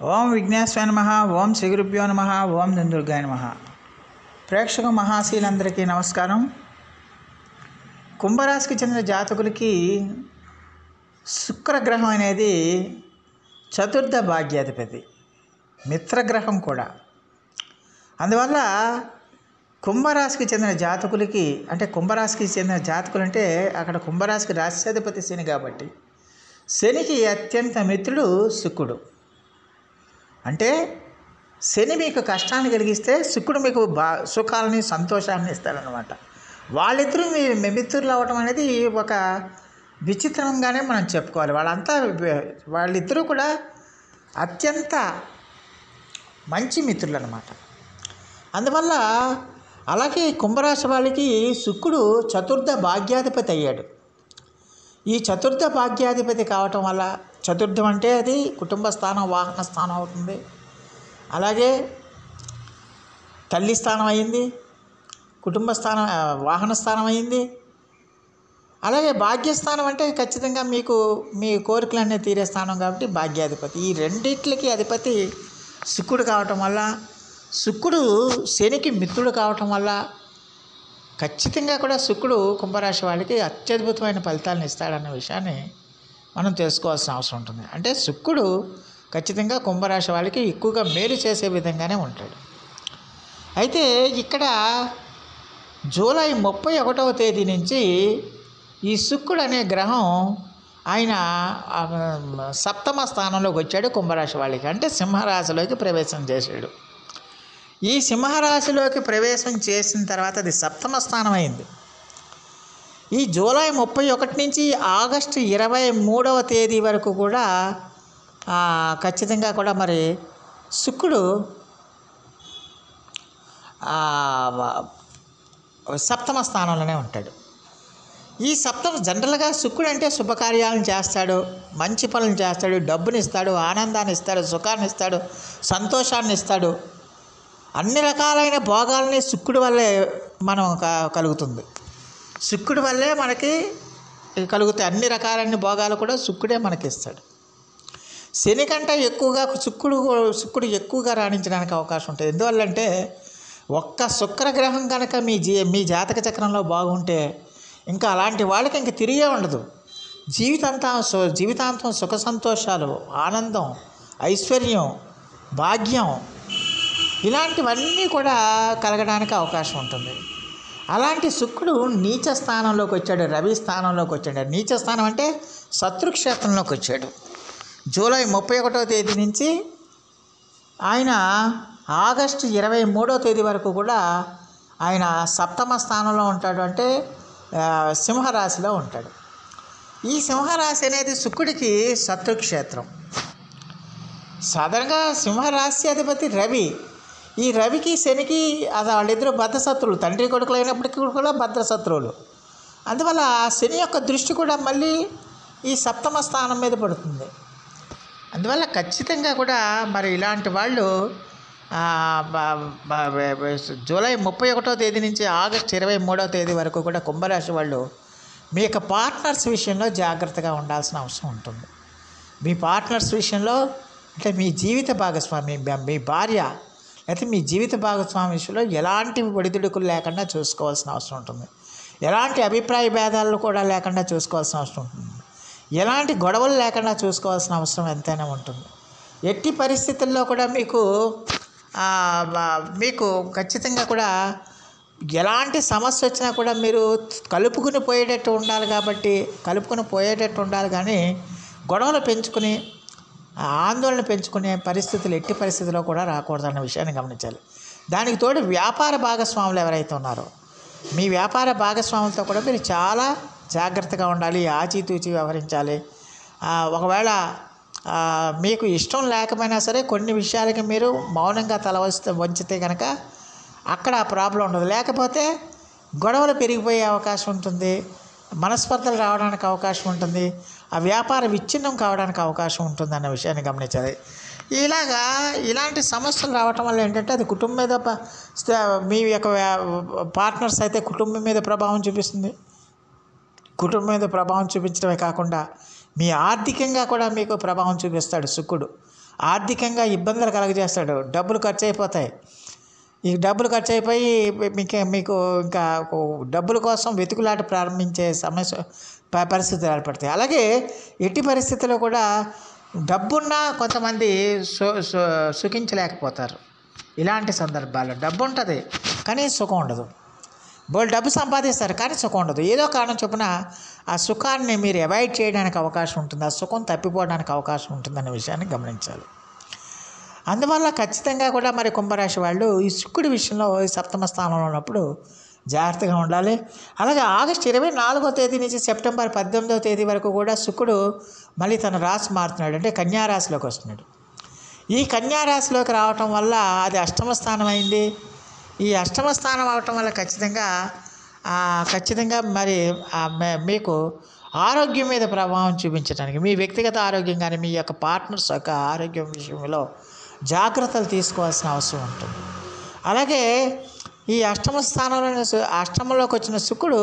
ఓం విఘ్నేశ్వరాయ నమః. ఓం శ్రీ గురుభ్యో నమః. ఓం దుర్గాయ నమః. ప్రేక్షక మహాశీలందరికీ నమస్కారం. కుంభరాశికి చెందిన జాతకులకి శుక్రగ్రహం అనేది చతుర్థ భాగ్యాధిపతి, మిత్రగ్రహం కూడా. అందువల్ల కుంభరాశికి చెందిన జాతకులకి కుంభరాశికి చెందిన జాతకులు అంటే అక్కడ కుంభరాశికి రాశ్యాధిపతి శని కాబట్టి శనికి అత్యంత మిత్రుడు శుక్రుడు. అంటే శని మీకు కష్టాన్ని కలిగిస్తే శుక్రుడు మీకు సుఖాలని సంతోషాన్ని ఇస్తాడనమాట. వాళ్ళిద్దరూ మీ మిత్రులు అవ్వటం అనేది ఒక విచిత్రంగానే మనం చెప్పుకోవాలి. వాళ్ళిద్దరూ కూడా అత్యంత మంచి మిత్రులు అన్నమాట. అందువల్ల అలాగే కుంభరాశి వాళ్ళకి శుక్రుడు చతుర్థ భాగ్యాధిపతి అయ్యాడు. ఈ చతుర్థ భాగ్యాధిపతి కావటం వల్ల, చతుర్థం అంటే అది కుటుంబ స్థానం, వాహన స్థానం అవుతుంది. అలాగే తల్లి స్థానం అయింది, కుటుంబ స్థానం, వాహన స్థానం అయింది. అలాగే భాగ్యస్థానం అంటే ఖచ్చితంగా మీకు మీ కోరికలన్నీ తీరే స్థానం కాబట్టి భాగ్యాధిపతి. ఈ రెండిట్లకి అధిపతి శుక్రుడు కావటం వల్ల, శుక్రుడు శనికి మిత్రుడు కావటం వల్ల ఖచ్చితంగా కూడా శుక్రుడు కుంభరాశి వాళ్ళకి అత్యద్భుతమైన ఫలితాలను ఇస్తాడన్న విషయాన్ని మనం తెలుసుకోవాల్సిన అవసరం ఉంటుంది. అంటే శుక్రుడు ఖచ్చితంగా కుంభరాశి వాళ్ళకి ఎక్కువగా మేలు చేసే విధంగానే ఉంటాడు. అయితే ఇక్కడ జూలై 31వ తేదీ నుంచి ఈ శుక్రుడు అనే గ్రహం ఆయన సప్తమ స్థానంలోకి వచ్చాడు కుంభరాశి వాళ్ళకి. అంటే సింహరాశిలోకి ప్రవేశం చేశాడు. ఈ సింహరాశిలోకి ప్రవేశం చేసిన తర్వాత అది సప్తమ స్థానం అయింది. ఈ జూలై 31 నుంచి ఆగస్టు 23వ తేదీ వరకు కూడా ఖచ్చితంగా కూడా మరి శుక్రుడు సప్తమ స్థానంలోనే ఉంటాడు. ఈ జనరల్గా శుక్రుడు అంటే శుభకార్యాలను చేస్తాడు, మంచి పనులు చేస్తాడు, డబ్బుని ఇస్తాడు, ఆనందాన్ని ఇస్తాడు, సుఖాన్ని ఇస్తాడు, సంతోషాన్ని ఇస్తాడు. అన్ని రకాలైన భోగాలని శుక్రుడి వల్లే మనం కలుగుతుంది. శుక్రుడి వల్లే మనకి కలుగుతాయి. అన్ని రకాలైన భోగాలు కూడా శుక్రుడే మనకి ఇస్తాడు. శని కంటే ఎక్కువగా శుక్రుడు ఎక్కువగా రాణించడానికి అవకాశం ఉంటుంది. ఎందువల్లంటే ఒక్క శుక్రగ్రహం కనుక మీ జాతక చక్రంలో బాగుంటే ఇంకా అలాంటి వాళ్ళకి ఇంక తిరిగే ఉండదు. జీవితాంతం సుఖ సంతోషాలు, ఆనందం, ఐశ్వర్యం, భాగ్యం ఇలాంటివన్నీ కూడా కలగడానికి అవకాశం ఉంటుంది. అలాంటి శుక్రుడు నీచ స్థానంలోకి వచ్చాడు, రవి స్థానంలోకి వచ్చాడు. నీచ స్థానం అంటే శత్రుక్షేత్రంలోకి వచ్చాడు. జూలై 31వ తేదీ నుంచి ఆయన ఆగస్టు 23వ తేదీ వరకు కూడా ఆయన సప్తమ స్థానంలో ఉంటాడు. అంటే సింహరాశిలో ఉంటాడు. ఈ సింహరాశి అనేది శుక్రుడికి శత్రుక్షేత్రం. సాధారణంగా సింహరాశి అధిపతి రవి. ఈ రవికి శనికి వాళ్ళిద్దరూ బద్ధశత్రువులు, తండ్రి కొడుకులు అయినప్పటికీ కూడా బద్ధశత్రువులు. అందువల్ల శని యొక్క దృష్టి కూడా మళ్ళీ ఈ సప్తమ స్థానం మీద పడుతుంది. అందువల్ల ఖచ్చితంగా కూడా మరి ఇలాంటి వాళ్ళు జూలై 31వ తేదీ నుంచి ఆగస్టు 23వ తేదీ వరకు కూడా కుంభరాశి వాళ్ళు మీ యొక్క పార్ట్నర్స్ విషయంలో జాగ్రత్తగా ఉండాల్సిన అవసరం ఉంటుంది. మీ పార్ట్నర్స్ విషయంలో అంటే మీ జీవిత భాగస్వామి, మీ భార్య అయితే మీ జీవిత భాగస్వామి విషయంలో ఎలాంటి ఒడిదుడుకులు లేకుండా చూసుకోవాల్సిన అవసరం ఉంటుంది. ఎలాంటి అభిప్రాయ భేదాలు కూడా లేకుండా చూసుకోవాల్సిన అవసరం ఉంటుంది. ఎలాంటి గొడవలు లేకుండా చూసుకోవాల్సిన అవసరం ఎంతైనా ఉంటుంది. ఎట్టి పరిస్థితుల్లో కూడా మీకు ఖచ్చితంగా కూడా ఎలాంటి సమస్య వచ్చినా కూడా మీరు కలుపుకుని పోయేటట్టు ఉండాలి కానీ గొడవలు పెంచుకుని ఆందోళన పెంచుకునే పరిస్థితులు ఎట్టి పరిస్థితుల్లో కూడా రాకూడదన్న విషయాన్ని గమనించాలి. దానికి తోడు వ్యాపార భాగస్వాములు ఎవరైతే ఉన్నారో మీ వ్యాపార భాగస్వాములతో కూడా మీరు చాలా జాగ్రత్తగా ఉండాలి, ఆచితూచి వ్యవహరించాలి. ఒకవేళ మీకు ఇష్టం లేకపోయినా సరే కొన్ని విషయాలకి మీరు మౌనంగా వంచితే కనుక అక్కడ ప్రాబ్లం ఉండదు. లేకపోతే గొడవలు పెరిగిపోయే అవకాశం ఉంటుంది, మనస్పర్ధలు రావడానికి అవకాశం ఉంటుంది, ఆ వ్యాపార విచ్ఛిన్నం కావడానికి అవకాశం ఉంటుంది అన్న విషయాన్ని గమనించాలి. ఇలాంటి సమస్యలు రావటం వల్ల ఏంటంటే అది కుటుంబం మీద, మీ యొక్క పార్ట్నర్స్ అయితే కుటుంబం మీద ప్రభావం చూపిస్తుంది. కుటుంబం మీద ప్రభావం చూపించడమే కాకుండా మీ ఆర్థికంగా కూడా మీకు ప్రభావం చూపిస్తాడు శుక్రుడు. ఆర్థికంగా ఇబ్బందులు కలగజేస్తాడు. డబ్బులు ఖర్చు అయిపోతాయి. ఈ డబ్బులు ఖర్చు అయిపోయి మీకు ఇంకా డబ్బుల కోసం వెతుకులాట ప్రారంభించే పరిస్థితులు ఏర్పడతాయి. అలాగే ఎట్టి పరిస్థితుల్లో కూడా డబ్బున్నా కొంతమంది సుఖించలేకపోతారు. ఇలాంటి సందర్భాల్లో డబ్బు ఉంటుంది కానీ సుఖం ఉండదు. డబ్బు సంపాదిస్తారు కానీ సుఖం ఉండదు. ఏదో కారణం చొప్పున ఆ సుఖాన్ని మీరు అవాయిడ్ చేయడానికి అవకాశం ఉంటుంది, ఆ సుఖం తప్పిపోవడానికి అవకాశం ఉంటుందనే విషయాన్ని గమనించాలి. అందువల్ల ఖచ్చితంగా కూడా మరి కుంభరాశి వాళ్ళు ఈ శుక్రుడి విషయంలో ఈ సప్తమ స్థానంలో ఉన్నప్పుడు జాగ్రత్తగా ఉండాలి. అలాగే ఆగస్టు 24వ తేదీ నుంచి సెప్టెంబర్ 18వ తేదీ వరకు కూడా శుక్రుడు మళ్ళీ తన రాశి మారుతున్నాడు, అంటే కన్యారాశిలోకి వస్తున్నాడు. ఈ కన్యారాశిలోకి రావటం వల్ల అది అష్టమ స్థానం అయింది. ఈ అష్టమ స్థానం అవటం వల్ల ఖచ్చితంగా మరి మీకు ఆరోగ్యం మీద ప్రభావం చూపించడానికి, మీ వ్యక్తిగత ఆరోగ్యం కానీ మీ యొక్క పార్ట్నర్స్ యొక్క ఆరోగ్యం విషయంలో జాగ్రత్తలు తీసుకోవాల్సిన అవసరం ఉంటుంది. అలాగే ఈ అష్టమ స్థానంలో అష్టమంలోకి వచ్చిన శుక్రుడు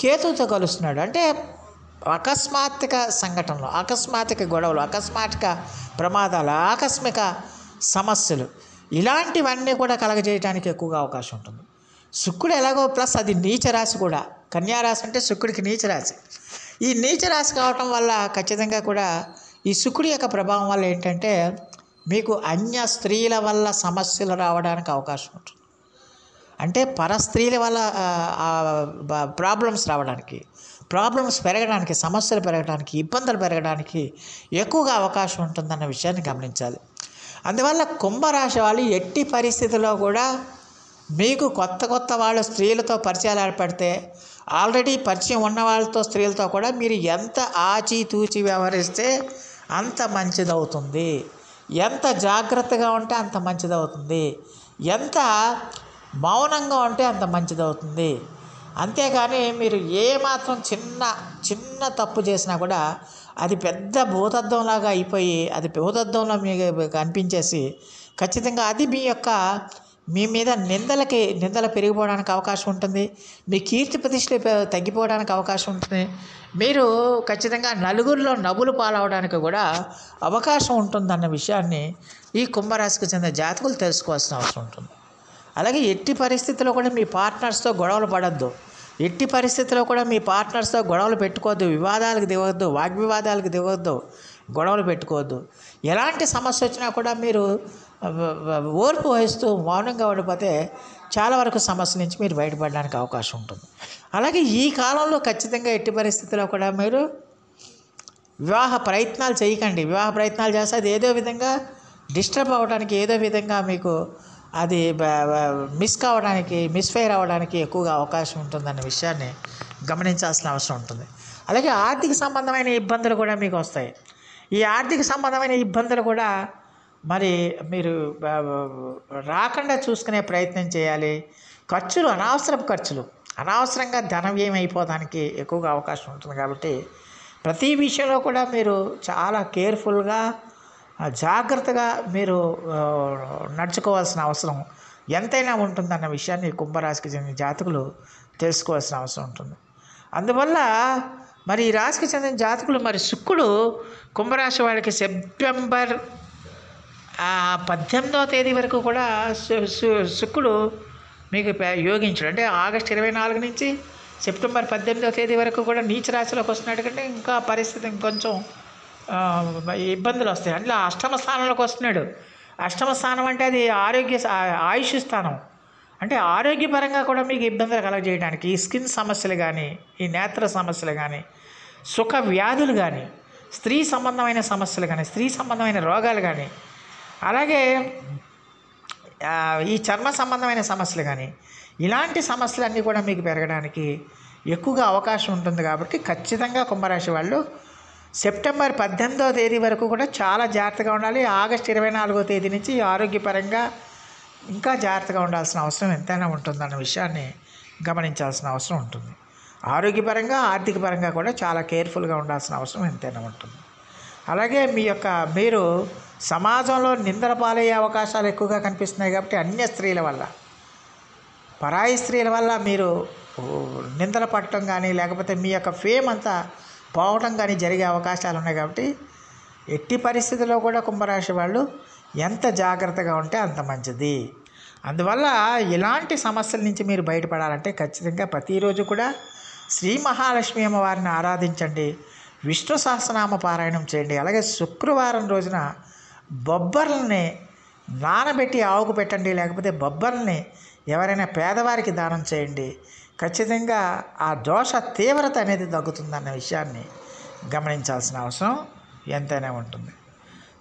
కేతువుతో కలుస్తున్నాడు, అంటే అకస్మాత్తుక సంఘటనలు, అకస్మాత్తుక గొడవలు, అకస్మాత్తుక ప్రమాదాలు, ఆకస్మిక సమస్యలు ఇలాంటివన్నీ కూడా కలగజేయడానికి ఎక్కువగా అవకాశం ఉంటుంది. శుక్రుడు ఎలాగో ప్లస్ అది నీచ రాశి కూడా. కన్యారాశి అంటే శుక్రుడికి నీచ రాశి. ఈ నీచ రాశి కావటం వల్ల ఖచ్చితంగా కూడా ఈ శుక్రుడి యొక్క ప్రభావం వల్ల ఏంటంటే మీకు అన్య స్త్రీల వల్ల సమస్యలు రావడానికి అవకాశం ఉంటుంది. అంటే పరస్త్రీల వల్ల ప్రాబ్లమ్స్ రావడానికి, ప్రాబ్లమ్స్ పెరగడానికి, సమస్యలు పెరగడానికి, ఇబ్బందులు పెరగడానికి ఎక్కువగా అవకాశం ఉంటుందన్న విషయాన్ని గమనించాలి. అందువల్ల కుంభరాశి వాళ్ళు ఎట్టి పరిస్థితుల్లో కూడా మీకు కొత్త వాళ్ళు స్త్రీలతో పరిచయాలు ఏర్పడితే, ఆల్రెడీ పరిచయం ఉన్న వాళ్ళతో స్త్రీలతో కూడా మీరు ఎంత ఆచితూచి వ్యవహరిస్తే అంత మంచిదవుతుంది. ఎంత జాగ్రత్తగా ఉంటే అంత మంచిదవుతుంది. ఎంత మౌనంగా ఉంటే అంత మంచిదవుతుంది. అంతేగాని మీరు ఏమాత్రం చిన్న తప్పు చేసినా కూడా అది పెద్ద భూతద్దంలాగా అయిపోయి, అది భూతద్దంలో మీకు అనిపించేసి ఖచ్చితంగా అది మీ మీద నిందలు పెరిగిపోవడానికి అవకాశం ఉంటుంది. మీ కీర్తి ప్రతిష్టలు తగ్గిపోవడానికి అవకాశం ఉంటుంది. మీరు ఖచ్చితంగా నలుగురిలో నవ్వులు పాలవడానికి కూడా అవకాశం ఉంటుందన్న విషయాన్ని ఈ కుంభరాశికి చెందిన జాతకులు తెలుసుకోవాల్సిన అవసరం ఉంటుంది. అలాగే ఎట్టి పరిస్థితుల్లో కూడా మీ పార్ట్నర్స్తో గొడవలు పడద్దు. ఎట్టి పరిస్థితుల్లో కూడా మీ పార్ట్నర్స్తో గొడవలు పెట్టుకోవద్దు, వివాదాలకు దిగవద్దు, వాగ్వివాదాలకు దిగవద్దు, గొడవలు పెట్టుకోవద్దు. ఎలాంటి సమస్య వచ్చినా కూడా మీరు ఓర్పు వహిస్తూ మౌనంగా ఉండిపోతే చాలా వరకు సమస్య నుంచి మీరు బయటపడడానికి అవకాశం ఉంటుంది. అలాగే ఈ కాలంలో ఖచ్చితంగా ఎట్టి పరిస్థితుల్లో కూడా మీరు వివాహ ప్రయత్నాలు చేయకండి. వివాహ ప్రయత్నాలు చేస్తే అది ఏదో విధంగా డిస్టర్బ్ అవ్వడానికి, ఏదో విధంగా మీకు అది మిస్ఫైర్ అవ్వడానికి ఎక్కువగా అవకాశం ఉంటుందన్న విషయాన్ని గమనించాల్సిన అవసరం ఉంటుంది. అలాగే ఆర్థిక సంబంధమైన ఇబ్బందులు కూడా మీకు వస్తాయి. ఈ ఆర్థిక సంబంధమైన ఇబ్బందులు కూడా మరి మీరు రాకుండా చూసుకునే ప్రయత్నం చేయాలి. అనవసరంగా ధన వ్యయం అయిపోవడానికి ఎక్కువగా అవకాశం ఉంటుంది. కాబట్టి ప్రతి విషయంలో కూడా మీరు చాలా కేర్ఫుల్గా, జాగ్రత్తగా మీరు నడుచుకోవాల్సిన అవసరం ఎంతైనా ఉంటుందన్న విషయాన్ని కుంభరాశికి చెందిన జాతకులు తెలుసుకోవాల్సిన అవసరం ఉంటుంది. అందువల్ల మరి ఈ రాశికి చెందిన జాతకులు మరి శుక్రుడు కుంభరాశి వాళ్ళకి సెప్టెంబర్ 18వ తేదీ వరకు కూడా శుక్రుడు మీకు యోగించాడు. అంటే ఆగస్టు 24 నుంచి సెప్టెంబర్ 18వ తేదీ వరకు కూడా నీచ రాశిలోకి వస్తున్నాడు. కంటే ఇంకా పరిస్థితి ఇంకొంచెం ఇబ్బందులు వస్తాయి. అందులో అష్టమ స్థానంలోకి వస్తున్నాడు. అష్టమ స్థానం అంటే అది ఆయుష్ స్థానం. అంటే ఆరోగ్యపరంగా కూడా మీకు ఇబ్బందులు కలగజేయడానికి ఈ స్కిన్ సమస్యలు కానీ, ఈ నేత్ర సమస్యలు కానీ, సుఖ వ్యాధులు కానీ, స్త్రీ సంబంధమైన సమస్యలు కానీ, స్త్రీ సంబంధమైన రోగాలు కానీ, అలాగే ఈ చర్మ సంబంధమైన సమస్యలు కానీ, ఇలాంటి సమస్యలన్నీ కూడా మీకు పెరగడానికి ఎక్కువగా అవకాశం ఉంటుంది. కాబట్టి ఖచ్చితంగా కుంభరాశి వాళ్ళు సెప్టెంబర్ 18వ తేదీ వరకు కూడా చాలా జాగ్రత్తగా ఉండాలి. ఆగస్టు 24వ తేదీ నుంచి ఆరోగ్యపరంగా ఇంకా జాగ్రత్తగా ఉండాల్సిన అవసరం ఎంతైనా ఉంటుందన్న విషయాన్ని గమనించాల్సిన అవసరం ఉంటుంది. ఆరోగ్యపరంగా, ఆర్థిక పరంగా కూడా చాలా కేర్ఫుల్గా ఉండాల్సిన అవసరం ఎంతైనా ఉంటుంది. అలాగే మీరు సమాజంలో నిందల పాలయ్యే అవకాశాలు ఎక్కువగా కనిపిస్తున్నాయి. కాబట్టి అన్య స్త్రీల వల్ల, పరాయి స్త్రీల వల్ల మీరు నిందలు పడటం కానీ, లేకపోతే మీ యొక్క ఫేమ్ అంతా పోవటం కానీ జరిగే అవకాశాలు ఉన్నాయి. కాబట్టి ఎట్టి పరిస్థితుల్లో కూడా కుంభరాశి వాళ్ళు ఎంత జాగ్రత్తగా ఉంటే అంత మంచిది. అందువల్ల ఇలాంటి సమస్యల నుంచి మీరు బయటపడాలంటే ఖచ్చితంగా ప్రతిరోజు కూడా శ్రీ మహాలక్ష్మి అమ్మవారిని ఆరాధించండి, విష్ణు సహస్రనామ పారాయణం చేయండి. అలాగే శుక్రవారం రోజున బొబ్బర్లని నానబెట్టి ఆవుకు పెట్టండి, లేకపోతే బొబ్బర్లని ఎవరైనా పేదవారికి దానం చేయండి. ఖచ్చితంగా ఆ దోష తీవ్రత అనేది తగ్గుతుందన్న విషయాన్ని గమనించాల్సిన అవసరం ఎంతైనా ఉంటుంది.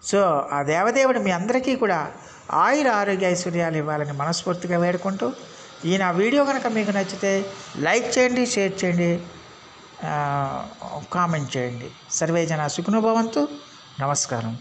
సో ఆ దేవదేవుడు మీ అందరికీ కూడా ఆయుర ఆరోగ్య ఐశ్వర్యాలు ఇవ్వాలని మనస్ఫూర్తిగా వేడుకుంటూ, ఈ నా వీడియో కనుక మీకు నచ్చితే లైక్ చేయండి, షేర్ చేయండి, కామెంట్ చేయండి. సర్వే జన సుఖినో భవంతు. నమస్కారం.